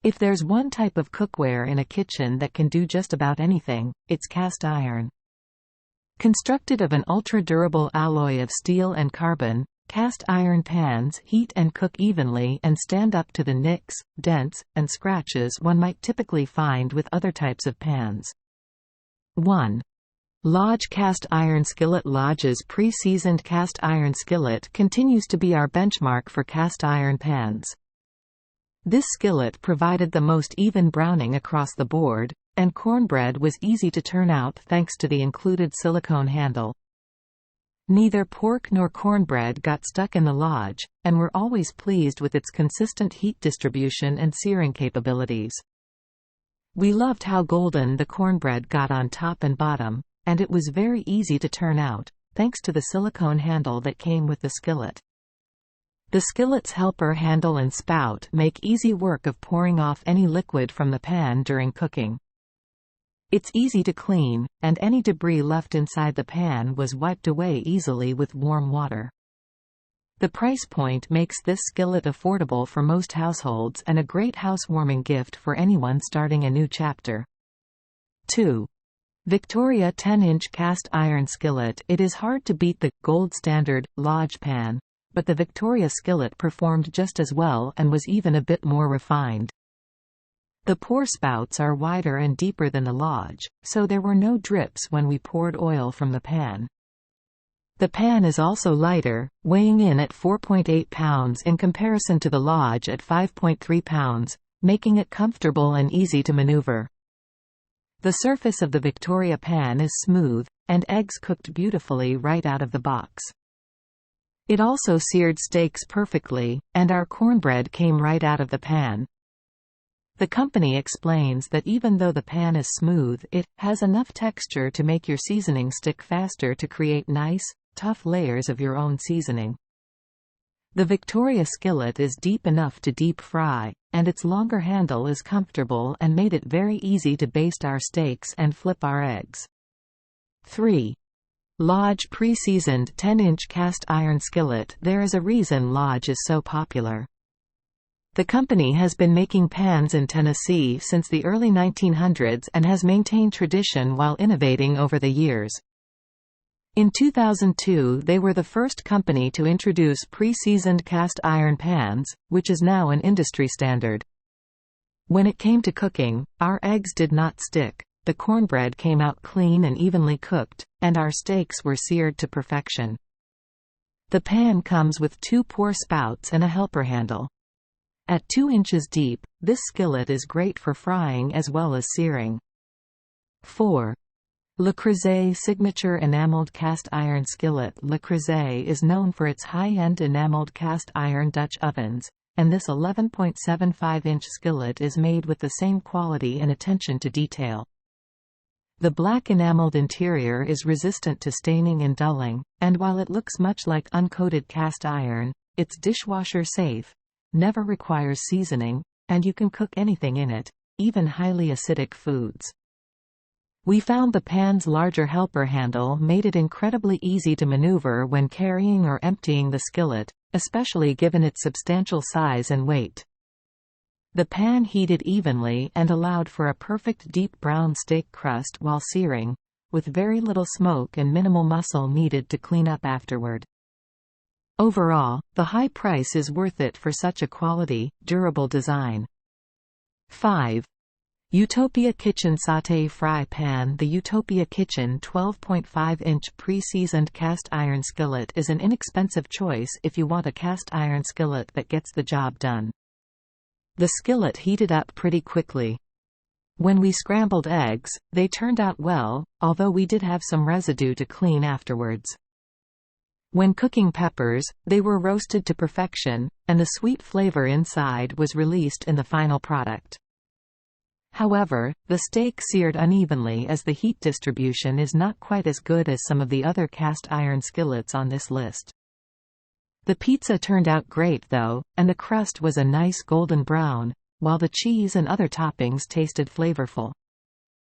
If there's one type of cookware in a kitchen that can do just about anything, it's cast iron. Constructed of an ultra-durable alloy of steel and carbon, cast iron pans heat and cook evenly and stand up to the nicks, dents, and scratches one might typically find with other types of pans. 1. Lodge Cast Iron Skillet. Lodge's pre-seasoned cast iron skillet continues to be our benchmark for cast iron pans. This skillet provided the most even browning across the board, and cornbread was easy to turn out thanks to the included silicone handle. Neither pork nor cornbread got stuck in the Lodge, and we're always pleased with its consistent heat distribution and searing capabilities. We loved how golden the cornbread got on top and bottom, and it was very easy to turn out, thanks to the silicone handle that came with the skillet. The skillet's helper handle and spout make easy work of pouring off any liquid from the pan during cooking. It's easy to clean, and any debris left inside the pan was wiped away easily with warm water. The price point makes this skillet affordable for most households and a great housewarming gift for anyone starting a new chapter. 2. Victoria 10-inch cast iron skillet. It is hard to beat the gold standard Lodge pan, but the Victoria skillet performed just as well and was even a bit more refined. The pour spouts are wider and deeper than the Lodge, so there were no drips when we poured oil from the pan. The pan is also lighter, weighing in at 4.8 pounds in comparison to the Lodge at 5.3 pounds, making it comfortable and easy to maneuver. The surface of the Victoria pan is smooth, and eggs cooked beautifully right out of the box. It also seared steaks perfectly, and our cornbread came right out of the pan. The company explains that even though the pan is smooth, it has enough texture to make your seasoning stick faster to create nice, tough layers of your own seasoning. The Victoria skillet is deep enough to deep fry, and its longer handle is comfortable and made it very easy to baste our steaks and flip our eggs. 3. Lodge pre-seasoned 10-inch cast iron skillet. There is a reason Lodge is so popular. The company has been making pans in Tennessee since the early 1900s and has maintained tradition while innovating over the years. In 2002, they were the first company to introduce pre-seasoned cast iron pans, which is now an industry standard. When it came to cooking, our eggs did not stick, the cornbread came out clean and evenly cooked, and our steaks were seared to perfection. The pan comes with 2 pour spouts and a helper handle. At 2 inches deep, this skillet is great for frying as well as searing. 4. Le Creuset Signature Enameled Cast Iron Skillet. Le Creuset is known for its high-end enameled cast iron Dutch ovens, and this 11.75-inch skillet is made with the same quality and attention to detail. The black enameled interior is resistant to staining and dulling, and while it looks much like uncoated cast iron, it's dishwasher safe, never requires seasoning, and you can cook anything in it, even highly acidic foods. We found the pan's larger helper handle made it incredibly easy to maneuver when carrying or emptying the skillet, especially given its substantial size and weight. The pan heated evenly and allowed for a perfect deep brown steak crust while searing, with very little smoke and minimal muscle needed to clean up afterward. Overall, the high price is worth it for such a quality, durable design. 5. Utopia Kitchen Saute Fry Pan. The Utopia Kitchen 12.5-inch pre-seasoned cast iron skillet is an inexpensive choice if you want a cast iron skillet that gets the job done. The skillet heated up pretty quickly. When we scrambled eggs, they turned out well, although we did have some residue to clean afterwards. When cooking peppers, they were roasted to perfection, and the sweet flavor inside was released in the final product. However, the steak seared unevenly as the heat distribution is not quite as good as some of the other cast iron skillets on this list. The pizza turned out great though, and the crust was a nice golden brown, while the cheese and other toppings tasted flavorful.